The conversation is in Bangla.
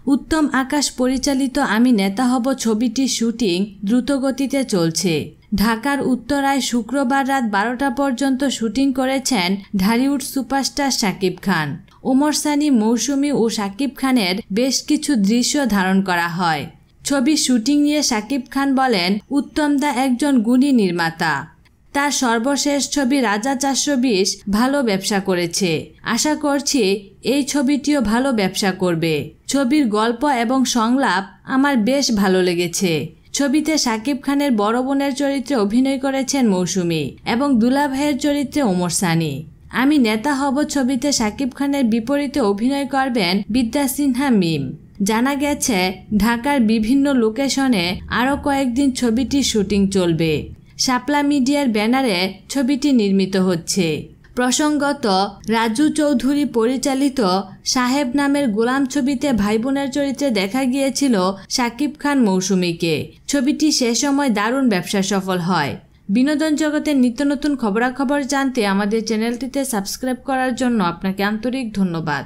উত্তম আকাশ পরিচালিত আমি নেতা হব ছবিটির শুটিং দ্রুতগতিতে চলছে। ঢাকার উত্তরায় শুক্রবার রাত 12টা পর্যন্ত শুটিং করেছেন ঢালিউড সুপারস্টার শাকিব খান। ওমর সানি, মৌসুমী ও শাকিব খানের বেশ কিছু দৃশ্য ধারণ করা হয়। ছবির শুটিং নিয়ে শাকিব খান বলেন, উত্তম দা একজন গুণী নির্মাতা। তার সর্বশেষ ছবি রাজা 420 ভালো ব্যবসা করেছে। আশা করছি এই ছবিটিও ভালো ব্যবসা করবে। ছবির গল্প এবং সংলাপ আমার বেশ ভালো লেগেছে। ছবিতে শাকিব খানের বড় বোনের চরিত্রে অভিনয় করেছেন মৌসুমী এবং দুলাভাইয়ের চরিত্রে ওমর সানি। আমি নেতা হব ছবিতে শাকিব খানের বিপরীতে অভিনয় করবেন বিদ্যা সিনহা মিম। জানা গেছে ঢাকার বিভিন্ন লোকেশনে আরও কয়েকদিন ছবিটির শুটিং চলবে। শাপলা মিডিয়ার ব্যানারে ছবিটি নির্মিত হচ্ছে। প্রসঙ্গত, রাজু চৌধুরী পরিচালিত সাহেব নামের গোলাম ছবিতে ভাই বোনের চরিত্রে দেখা গিয়েছিল শাকিব খান মৌসুমীকে। ছবিটি সে সময় দারুণ ব্যবসা সফল হয়। বিনোদন জগতের নিত্য নতুন খবরাখবর জানতে আমাদের চ্যানেলটিতে সাবস্ক্রাইব করার জন্য আপনাকে আন্তরিক ধন্যবাদ।